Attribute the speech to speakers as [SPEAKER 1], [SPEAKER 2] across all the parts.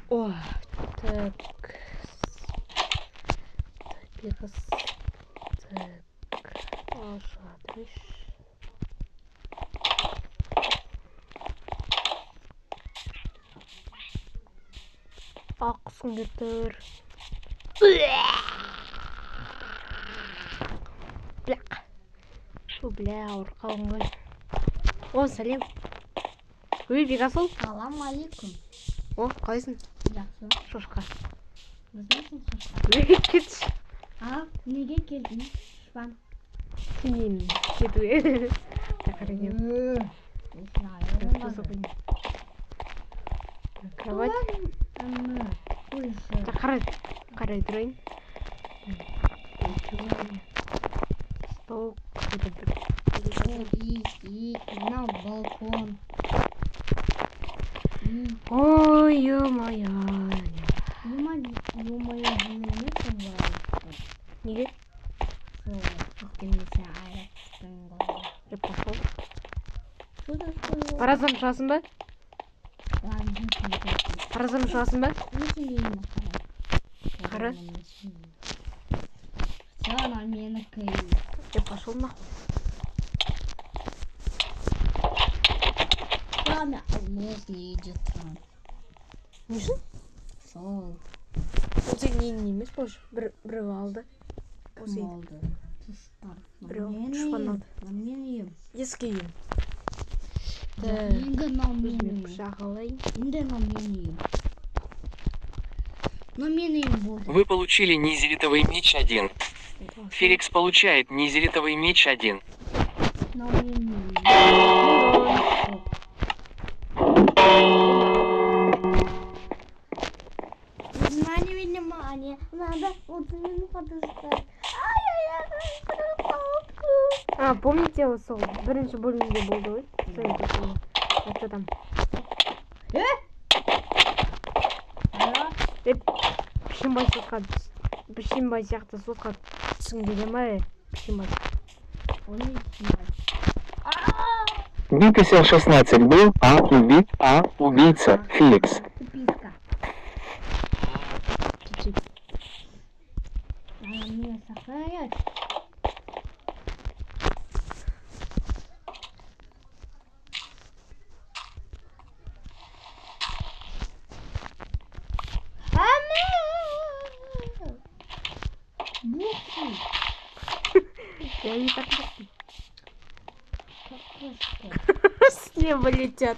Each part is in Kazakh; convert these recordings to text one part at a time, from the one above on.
[SPEAKER 1] О, так. Бекас. Так. Ашатmış. Ақсын кетір. Бля, ауырып ғой. О, сәлем. Ой, Бекасыл.
[SPEAKER 2] Салам алейкум.
[SPEAKER 1] О, қайсың?
[SPEAKER 2] Жақсы.
[SPEAKER 1] Шошқа.
[SPEAKER 2] Өзіңсің шошқа.
[SPEAKER 1] Кетші.
[SPEAKER 2] Неге келдің? Шпан.
[SPEAKER 1] Сенен кетуге. Тақарынем. Кровать. Қарай тұрайын. Стол.
[SPEAKER 2] Мынау балкон.
[SPEAKER 1] Ой, ё-моё.
[SPEAKER 2] Ё-моё, демесің ғой.
[SPEAKER 1] Неге?
[SPEAKER 2] Сол, демесе айраттың ғой.
[SPEAKER 1] Деп пошел. Қарасам шығасың ба? Қарасам шығасың ба? Қара.
[SPEAKER 2] Сана менікі.
[SPEAKER 1] Деп пошел нахуй.
[SPEAKER 2] Сана алмазли идет там.
[SPEAKER 1] Не үшін?
[SPEAKER 2] Сол.
[SPEAKER 1] Ол сен нені емес бош? Бір алды.
[SPEAKER 2] Кім алды? Тұстар.
[SPEAKER 1] Дұшпан алды.
[SPEAKER 2] Мен ем.
[SPEAKER 1] Ескі ем.
[SPEAKER 2] Енді мынау мен ем.
[SPEAKER 1] Пышақ алайын.
[SPEAKER 2] Енді мынау мен ем. Но мен ем болды.
[SPEAKER 3] Вы получили низеритовый меч 1. Феликс получает низеритовый меч 1.
[SPEAKER 2] Мынау мен ем. Внимание. Надо вот именно подождать.
[SPEAKER 1] Помните сол? Бірінші бөлімде болды ғой? Это там. Пішенбай сотқады. Пішенбай сияқты сотқады. Түсің келе ма? Пішенбай.
[SPEAKER 3] Бикосел 16 был, убийца, Феликс.
[SPEAKER 2] Надо мне сохранять.
[SPEAKER 1] Я не так с неба летят.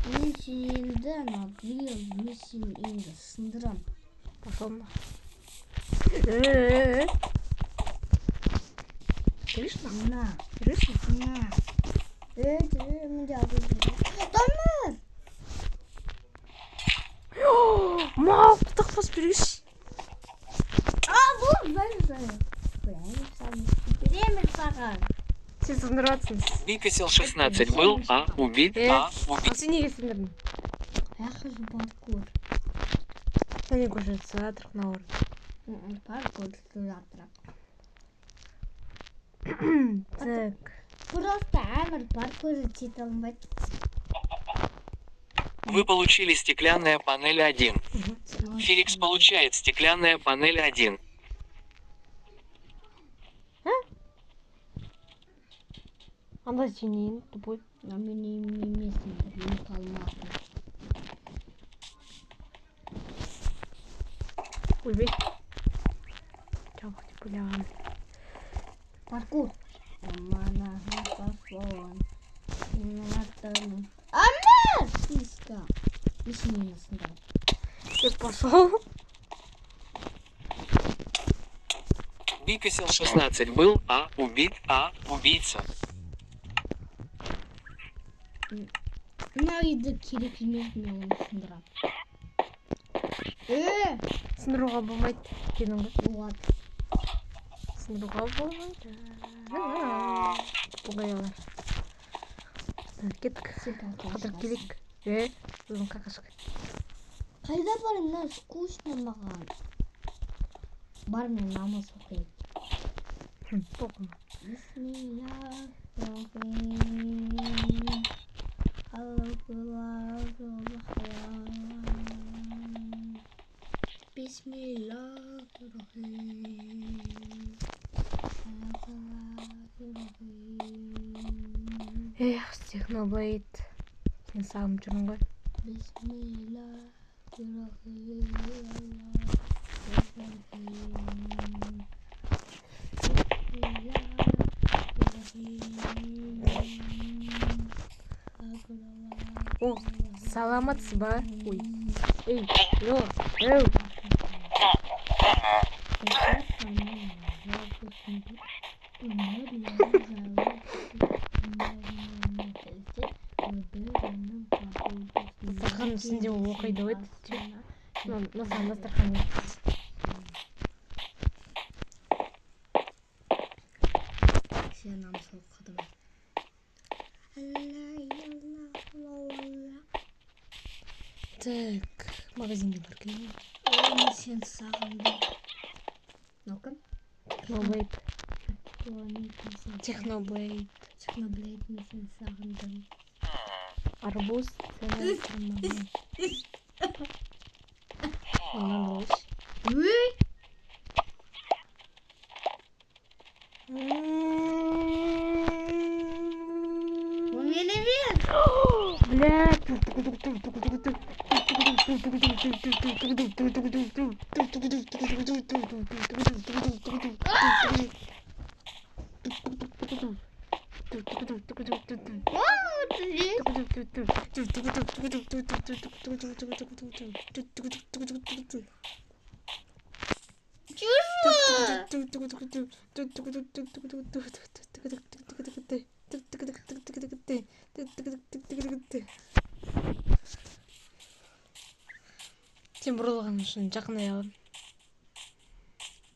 [SPEAKER 2] Мен сенді набил, мен сен енді сындырам.
[SPEAKER 1] Пошел на. Слышно?
[SPEAKER 2] На.
[SPEAKER 1] Слышно?
[SPEAKER 2] На. Менде алып жүр. Тамыр!
[SPEAKER 1] Мау, құтық бас берейші.
[SPEAKER 2] Бұл Беремін саған.
[SPEAKER 1] Сен сындырватсың.
[SPEAKER 3] Бикосел 16 был, убит.
[SPEAKER 1] Сен неге сындырдың?
[SPEAKER 2] Аяқы же паркур.
[SPEAKER 1] Сен не көшетсі атырық науыр.
[SPEAKER 2] Паркур жатырап.
[SPEAKER 1] Так.
[SPEAKER 2] Просто әмір паркуры тете алмайды.
[SPEAKER 3] Вы получили стеклянная панель 1. Феликс получает стеклянная панель 1.
[SPEAKER 1] Анда сенейін, тупой.
[SPEAKER 2] Мен емесін, мен қалмақпын.
[SPEAKER 1] Өлбей. Чабық деп ойлаған.
[SPEAKER 2] Паркур. Мана пошел. Амер! Писка. Ишни насында.
[SPEAKER 1] Деп пошел.
[SPEAKER 3] Бикосел 16 был, убит, убийца.
[SPEAKER 2] Мына үйді керек емес, мен оны сындырам.
[SPEAKER 1] Сындыруға болмайды. Кенің ғой.
[SPEAKER 2] Болады.
[SPEAKER 1] Сындыруға болмайды. Бұғаялар. Кеттік. Қыдырып келек. Өзің қақашық.
[SPEAKER 2] Қайда бар, мына скучно маған. Бар, мен намаз оқиын.
[SPEAKER 1] Толком. Эх, Техноблейд. Сен сағынып жүрмін ғой. О, саламатсыз ба? Ой. Эй, йо, әу. Дастархан үстінде оқиды ғой. Насам дастархан.
[SPEAKER 2] Сен намыс оқыдым.
[SPEAKER 1] Так, магазинге барайын.
[SPEAKER 2] Мен сен сағындым. Ну-ка.
[SPEAKER 1] Техноблейд. Техноблейд.
[SPEAKER 2] Техноблейд, мен сен сағындым.
[SPEAKER 1] Арбуз. Онан болшы.
[SPEAKER 2] Өй! Ол мен емес!
[SPEAKER 1] Блядь. Сен бұрылған үшін жақындай алам.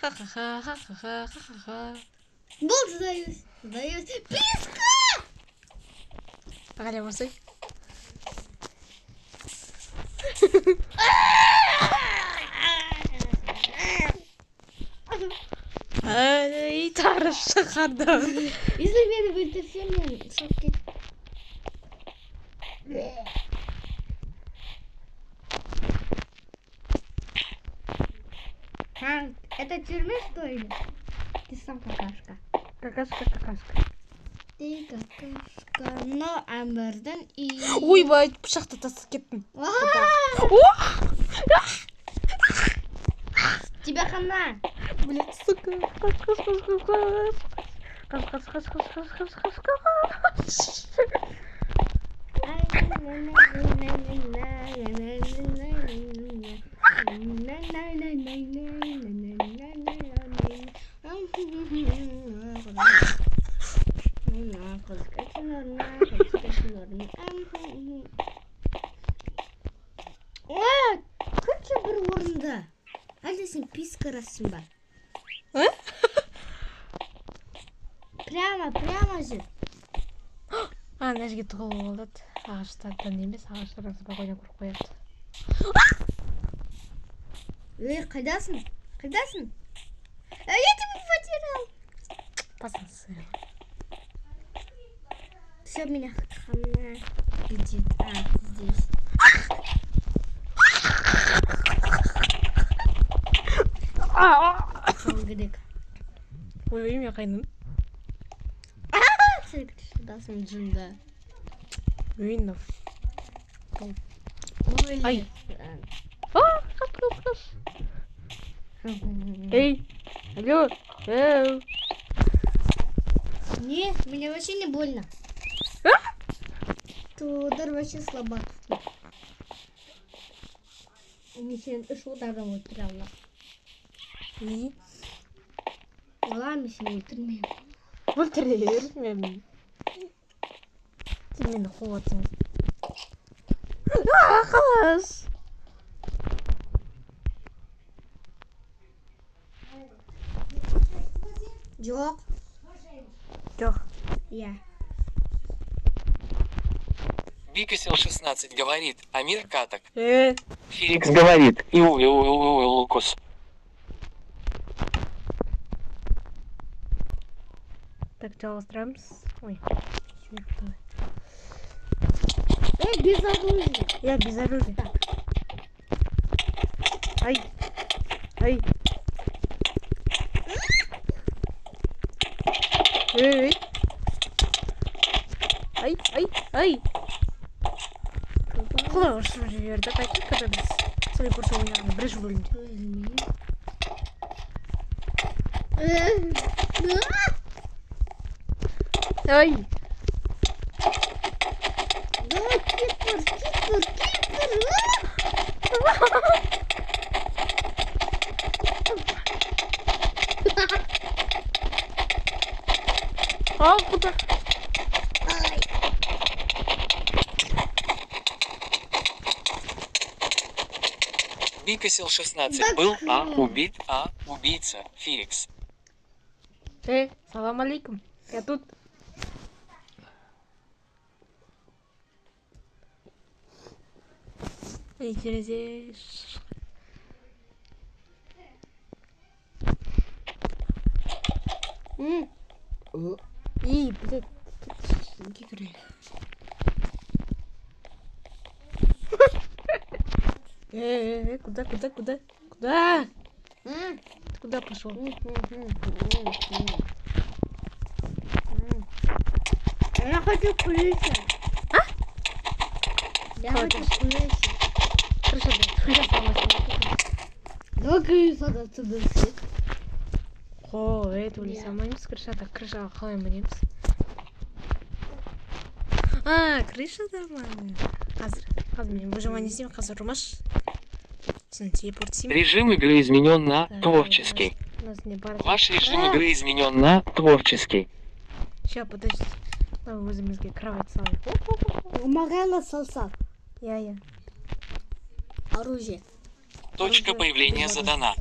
[SPEAKER 1] Ха-ха-ха.
[SPEAKER 2] Бол, сдаюсь. Писка!
[SPEAKER 1] Погоди, мосай. Ай, тарып шығады.
[SPEAKER 2] Если мені өлтірсе, мен шығып кет. Это тюрьма, что ли? Ты сам какашка.
[SPEAKER 1] Какашка.
[SPEAKER 2] Ты какашка. Но Амберден и...
[SPEAKER 1] Ойбай, пышақты тастап кеттім.
[SPEAKER 2] Тебя хана.
[SPEAKER 1] Блядь, сука.
[SPEAKER 2] Қанша бір орында? Әлде сен писка рассың ба? Прямо жүр.
[SPEAKER 1] Ана жерге тығылып алады. Ағаштардан емес, ағаштардан спокойно көріп қояды.
[SPEAKER 2] Қайдасың? Я тебя потерял.
[SPEAKER 1] Пасасы.
[SPEAKER 2] Все, меня хана. Где-то здесь. Грек.
[SPEAKER 1] Ой, мен қайным.
[SPEAKER 2] Сен шыдасың жында.
[SPEAKER 1] Үйінов.
[SPEAKER 2] Ой.
[SPEAKER 1] Ай. Қаш. Эй, алло.
[SPEAKER 2] Не, мне вообще не больно. То удар вообще слабак. Мен сен 3 удардан өлтіре.
[SPEAKER 1] Не?
[SPEAKER 2] Ладно, мен сені өлтірмеймін.
[SPEAKER 1] Өлтірер мен. Сен мені қуатың. Қаш.
[SPEAKER 2] Жоқ. Я.
[SPEAKER 3] Бикосел 16 говорит, Амир каток.
[SPEAKER 1] Э.
[SPEAKER 3] Феликс говорит, Лукус.
[SPEAKER 1] Так, жалғастырамыз. Ой.
[SPEAKER 2] Без оружия.
[SPEAKER 1] Я без оружия. Ай. Ай. Эй. Ай, ай, ай. Құлағы ұшып жіберді. Қайтып, когда біз салипорша ойнағында бірінші бөлімде. Ай. А, куда?
[SPEAKER 3] Бикосил 16 был, убит, убийца, Фирикс.
[SPEAKER 1] Салам алейкум. Я тут. Эй, терезе. И, блядь. Игры. Куда? Куда? Куда пошел?
[SPEAKER 2] Я хочу крышу.
[SPEAKER 1] А?
[SPEAKER 2] Я хочу крышу.
[SPEAKER 1] Крыша сломалась.
[SPEAKER 2] Давай крышу отсюда.
[SPEAKER 1] О, это не сломаемся. Так, крыша қалай мінеміз? Крыша нормальная. Қазір мен выживание істеймін, қазір ұрмаш. Сен телепорт істеймін.
[SPEAKER 3] Режим игры изменен на творческий. Ваш режим игры изменен на творческий.
[SPEAKER 1] Сейчас, подожди. Давай өзімізге кровать салайық.
[SPEAKER 2] Маған салса.
[SPEAKER 1] Я.
[SPEAKER 2] Оружие.
[SPEAKER 3] Точка появления задана.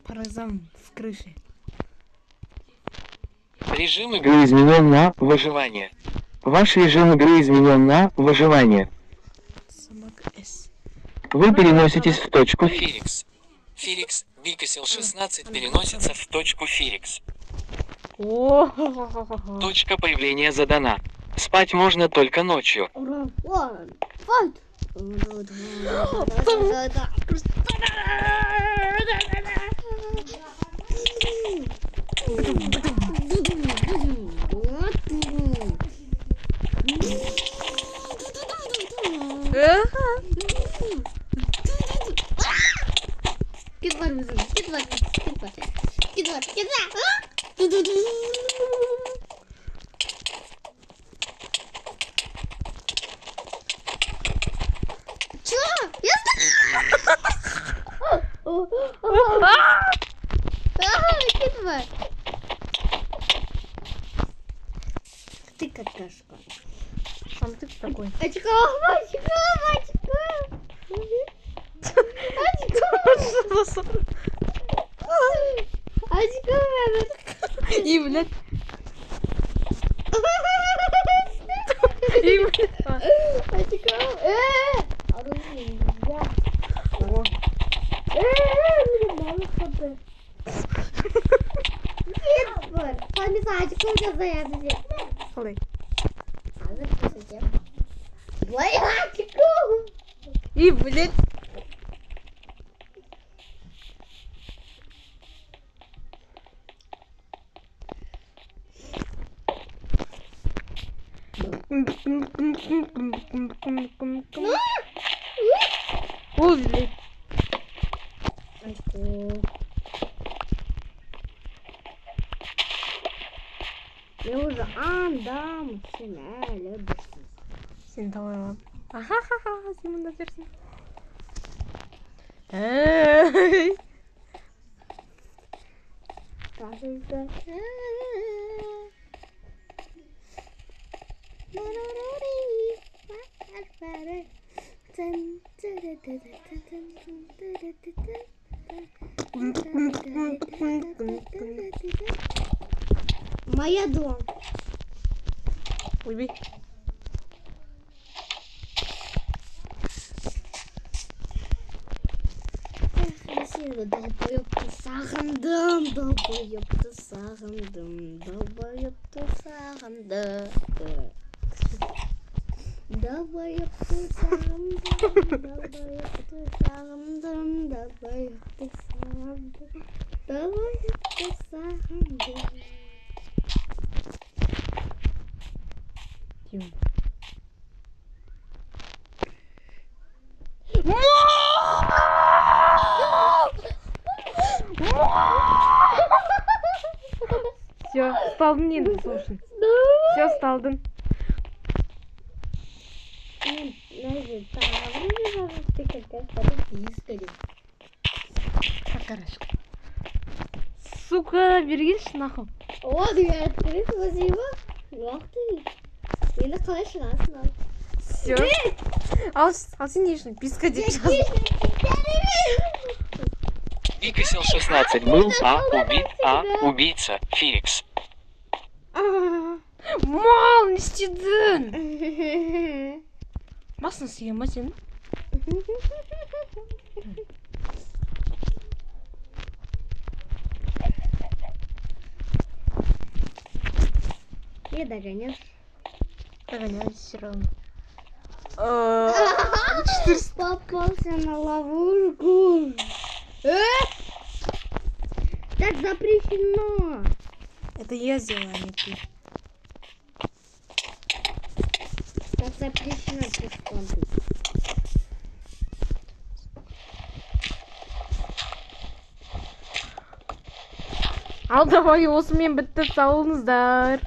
[SPEAKER 1] Паразам в крыше.
[SPEAKER 3] Режим игры изменен на выживание. Ваш режим игры изменен на выживание.
[SPEAKER 1] Самок С.
[SPEAKER 3] Вы переноситесь в точку Фирикс. Фирикс, Бикосил 16 переносится в точку Фирикс. Точка появления задана. Спать можно только ночью.
[SPEAKER 2] Ты какашка.
[SPEAKER 1] Сам ты такой.
[SPEAKER 2] Очко.
[SPEAKER 1] И, блядь. И, блядь.
[SPEAKER 2] Оружие нельзя. Очко жасай.
[SPEAKER 1] Қалай. И, блядь. Ой, блядь.
[SPEAKER 2] Я уже андам, сена, любишь.
[SPEAKER 1] Сен давай алам. Ахахаха, сен мында жүрсің.
[SPEAKER 2] Моя дом.
[SPEAKER 1] Уйби.
[SPEAKER 2] сені долбоёбты сағындым, долбоёбты сағындым, долбоёбты сағындым. Долбоёбты сағындым, долбоёбты сағындым, долбоёбты сағындым, долбоёбты сағындым.
[SPEAKER 1] Тим. Все, сталдın енді сосын. Все, сталдın. Какарашка. Сука, бергенші нахуй.
[SPEAKER 2] О, ты открыт, спасибо. Ох ты. Енді қалай шығасың ал?
[SPEAKER 1] Все. Ал сен не үшін писка деп жаздың?
[SPEAKER 3] Пикасел 16 был, убийца, Феликс.
[SPEAKER 1] Мал, не істедің? Басын сүйген ба сен?
[SPEAKER 2] Не догонишь.
[SPEAKER 1] Догоняюсь все равно.
[SPEAKER 2] Попался на ловушку. Так запрещено.
[SPEAKER 1] Это я сделала, а не ты.
[SPEAKER 2] Так запрещено бесплатно.
[SPEAKER 1] Ал давай осымен бітті, салыңыздар.